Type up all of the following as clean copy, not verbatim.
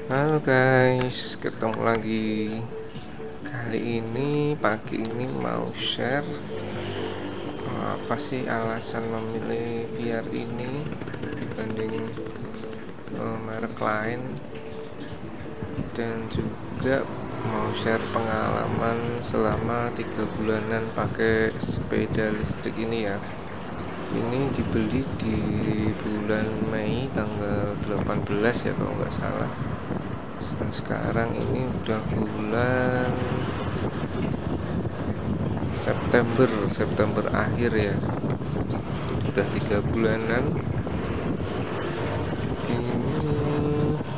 Halo guys, ketemu lagi. Kali ini pagi ini mau share apa sih alasan memilih biar ini dibanding merek lain, dan juga mau share pengalaman selama 3 bulanan pakai sepeda listrik ini ya. Ini dibeli di bulan Mei tanggal 18 ya kalau nggak salah. Dan sekarang ini udah bulan September akhir ya, udah 3 bulanan. Ini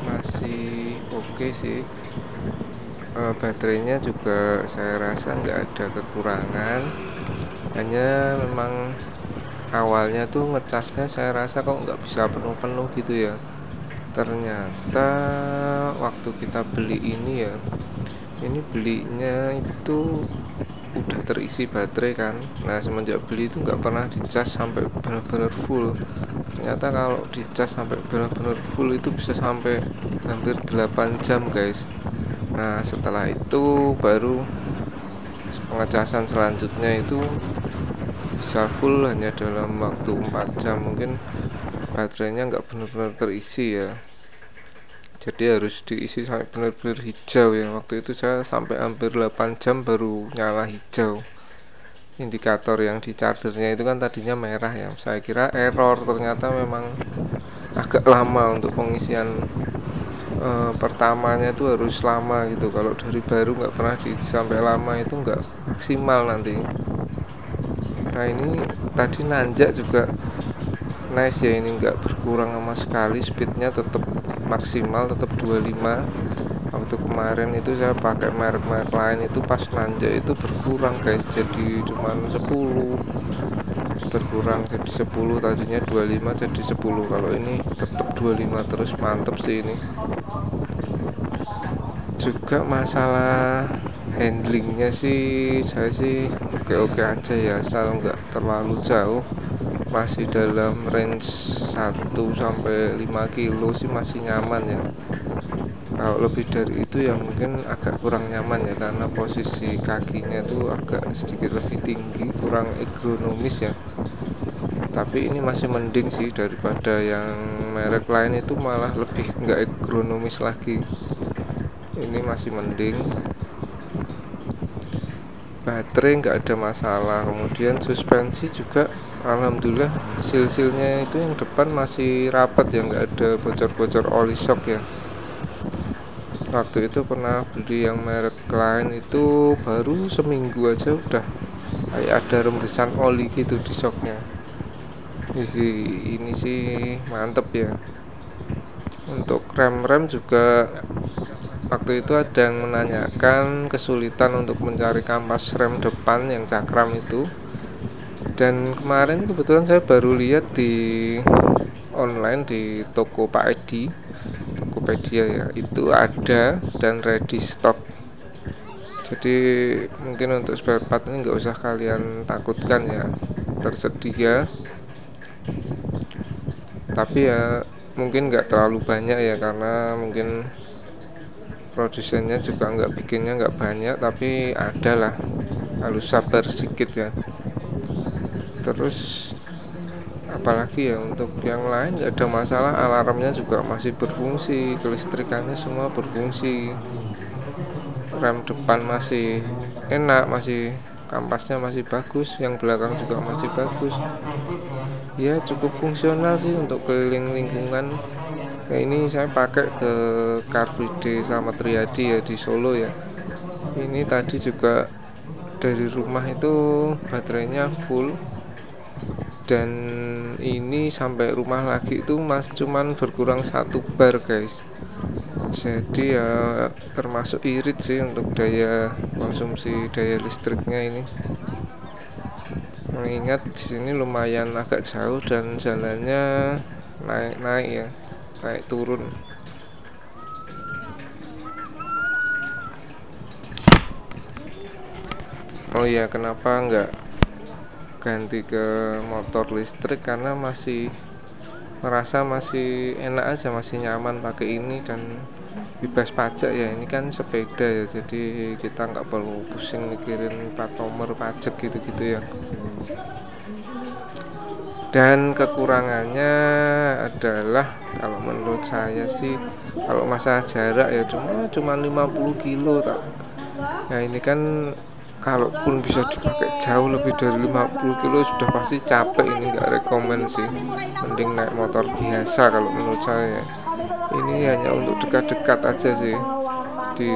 masih oke sih. Baterainya juga saya rasa nggak ada kekurangan, hanya memang awalnya tuh ngecasnya saya rasa kok nggak bisa penuh-penuh gitu ya. Ternyata waktu kita beli ini ya, ini belinya itu udah terisi baterai kan. Nah, semenjak beli itu nggak pernah dicas sampai benar-benar full. Ternyata kalau dicas sampai benar-benar full itu bisa sampai hampir 8 jam guys. Nah, setelah itu baru pengecasan selanjutnya itu bisa full hanya dalam waktu 4 jam. Mungkin baterainya nggak benar-benar terisi ya, jadi harus diisi sampai benar-benar hijau ya. Waktu itu saya sampai hampir 8 jam baru nyala hijau. Indikator yang di chargernya itu kan tadinya merah ya, saya kira error, ternyata memang agak lama untuk pengisian. Pertamanya itu harus lama gitu. Kalau dari baru nggak pernah diisi sampai lama itu nggak maksimal nanti. Nah, ini tadi nanjak juga nice ya, ini nggak berkurang sama sekali, speednya tetap maksimal, tetap 25. Waktu kemarin itu saya pakai merek-merek lain itu pas nanjak itu berkurang guys, jadi cuman 10, berkurang jadi 10, tadinya 25 jadi 10. Kalau ini tetap 25 terus, mantep sih ini. Juga masalah handlingnya sih saya sih oke-oke aja ya, asal nggak terlalu jauh, masih dalam range 1-5 kilo sih masih nyaman ya. Kalau lebih dari itu ya mungkin agak kurang nyaman ya, karena posisi kakinya tuh agak sedikit lebih tinggi, kurang ergonomis ya. Tapi ini masih mending sih daripada yang merek lain itu malah lebih nggak ergonomis lagi. Ini masih mending. Baterai nggak ada masalah, kemudian suspensi juga alhamdulillah seal-sealnya itu yang depan masih rapat ya, nggak ada bocor-bocor oli shock ya. Waktu itu pernah beli yang merek lain itu baru seminggu aja udah kayak ada rembesan oli gitu di shocknya. Ini sih mantep ya. Untuk rem juga waktu itu ada yang menanyakan kesulitan untuk mencari kampas rem depan yang cakram itu, dan kemarin kebetulan saya baru lihat di online di toko Pak Edi, Tokopedia ya, itu ada dan ready stock. Jadi mungkin untuk spare part ini nggak usah kalian takutkan ya, tersedia. Tapi ya mungkin nggak terlalu banyak ya, karena mungkin produsennya juga nggak bikinnya nggak banyak, tapi ada lah, harus sabar sedikit ya. Terus apalagi ya, untuk yang lain nggak ada masalah, alarmnya juga masih berfungsi, kelistrikannya semua berfungsi, rem depan masih enak, masih kampasnya masih bagus, yang belakang juga masih bagus ya, cukup fungsional sih untuk keliling lingkungan. Nah, ini saya pakai ke Car Free Day sama Triadi ya di Solo ya. Ini tadi juga dari rumah itu baterainya full, dan ini sampai rumah lagi itu cuman berkurang 1 bar guys. Jadi ya termasuk irit sih untuk daya konsumsi daya listriknya ini. Mengingat di sini lumayan agak jauh dan jalannya naik-naik ya, naik turun. Oh iya, kenapa nggak ganti ke motor listrik? Karena masih merasa masih enak aja, masih nyaman pakai ini dan bebas pajak ya. Ini kan sepeda ya, jadi kita nggak perlu pusing mikirin plat nomor, pajak gitu-gitu ya. Dan kekurangannya adalah kalau menurut saya sih, kalau masalah jarak ya cuma 50 kilo tak. Nah ini kan kalaupun bisa dipakai jauh lebih dari 50 kilo sudah pasti capek, ini nggak rekomen sih. Mending naik motor biasa kalau menurut saya. Ini hanya untuk dekat-dekat aja sih, di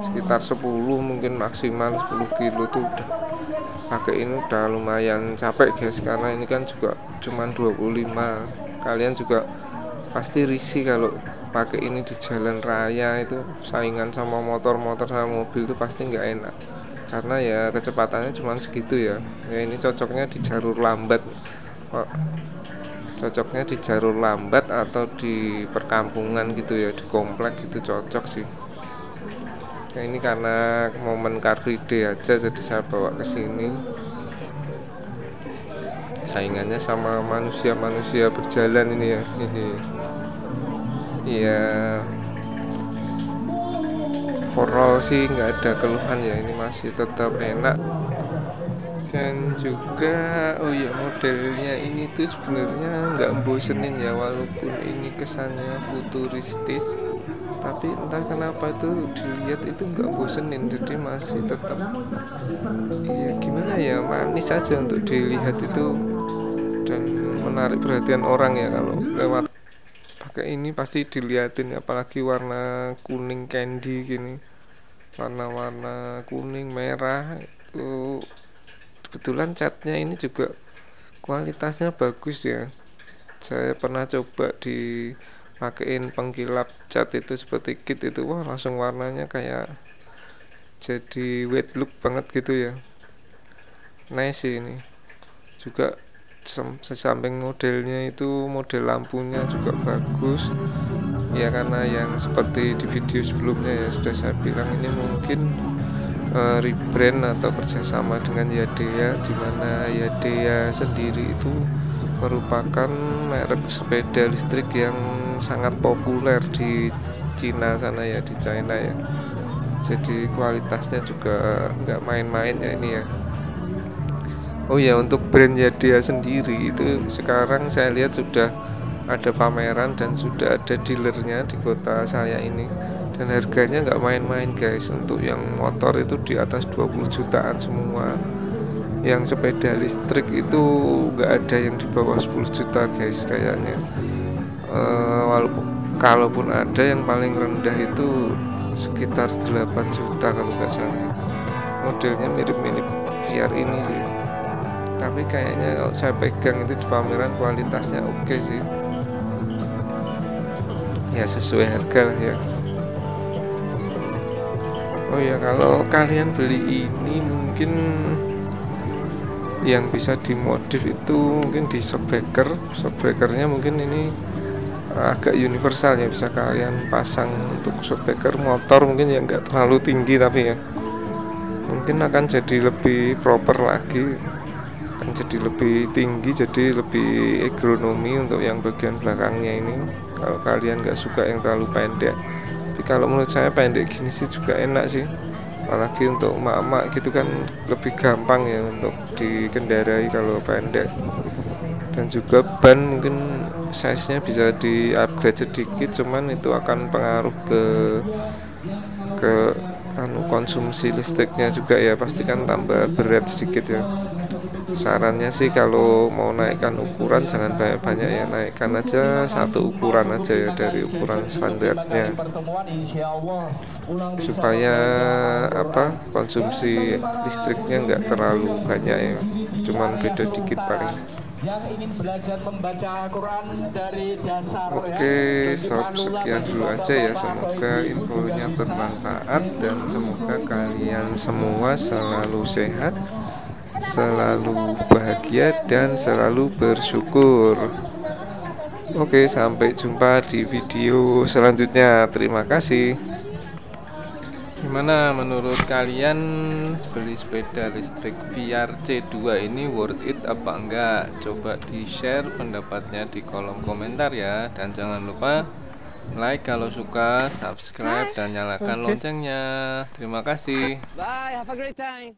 sekitar 10 mungkin maksimal 10 kilo tuh udah pakai ini udah lumayan capek guys, karena ini kan juga cuman 25. Kalian juga pasti risih kalau pakai ini di jalan raya, itu saingan sama motor-motor sama mobil itu pasti nggak enak, karena ya kecepatannya cuman segitu ya. Ya ini cocoknya di jalur lambat, cocoknya di jalur lambat atau di perkampungan gitu ya, di komplek gitu cocok sih. Nah, ini karena momen Car Free Day aja jadi saya bawa ke sini. Saingannya sama manusia-manusia berjalan ini ya. Iya. Overall sih nggak ada keluhan ya, ini masih tetap enak. Dan juga oh ya, modelnya ini tuh sebenarnya nggak bosenin ya, walaupun ini kesannya futuristis, tapi entah kenapa tuh dilihat itu nggak bosenin, jadi masih tetap ya gimana ya, manis aja untuk dilihat itu dan menarik perhatian orang ya. Kalau lewat pakai ini pasti diliatin, apalagi warna kuning candy gini, warna-warna kuning merah itu. Kebetulan catnya ini juga kualitasnya bagus ya. Saya pernah coba dipakein pengkilap cat itu seperti kit itu, wah langsung warnanya kayak jadi wet look banget gitu ya. Nice sih ini. Juga sesamping modelnya itu, model lampunya juga bagus. Ya karena yang seperti di video sebelumnya ya sudah saya bilang, ini mungkin rebrand atau kerjasama dengan Yadea, di mana Yadea sendiri itu merupakan merek sepeda listrik yang sangat populer di Cina sana ya, di China ya. Jadi kualitasnya juga nggak main-main ya ini ya. Oh ya, untuk brand Yadea sendiri itu sekarang saya lihat sudah ada pameran dan sudah ada dealernya di kota saya ini. Dan harganya nggak main-main guys. Untuk yang motor itu di atas 20 jutaan semua. Yang sepeda listrik itu nggak ada yang di bawah 10 juta guys kayaknya. Walaupun kalaupun ada, yang paling rendah itu sekitar 8 juta kalau nggak salah. Modelnya mirip-mirip VR ini sih. Tapi kayaknya kalau saya pegang itu di pameran kualitasnya oke sih. Ya sesuai harga lah ya. Oh ya, kalau kalian beli ini mungkin yang bisa dimodif itu mungkin di shockbreaker. Shockbreakernya mungkin ini agak universal ya, bisa kalian pasang untuk shockbreaker motor mungkin yang nggak terlalu tinggi, tapi ya mungkin akan jadi lebih proper lagi, akan jadi lebih tinggi, jadi lebih ergonomi untuk yang bagian belakangnya ini. Kalau kalian nggak suka yang terlalu pendek, tapi kalau menurut saya pendek gini sih juga enak sih, apalagi untuk emak-emak gitu kan lebih gampang ya untuk dikendarai kalau pendek. Dan juga ban mungkin size-nya bisa di upgrade sedikit, cuman itu akan pengaruh ke konsumsi listriknya juga ya, pasti kan tambah berat sedikit ya. Sarannya sih kalau mau naikkan ukuran jangan banyak-banyak ya, naikkan aja satu ukuran aja ya dari ukuran standarnya, supaya konsumsi listriknya nggak terlalu banyak ya, cuman beda dikit paling. Oke sob, sekian dulu aja ya, semoga infonya bermanfaat dan semoga kalian semua selalu sehat, selalu bahagia dan selalu bersyukur. Oke, sampai jumpa di video selanjutnya. Terima kasih. Gimana menurut kalian beli sepeda listrik VR-C2 ini worth it apa enggak? Coba di-share pendapatnya di kolom komentar ya. Dan jangan lupa like kalau suka, subscribe dan nyalakan loncengnya. Terima kasih. Bye, have a great time.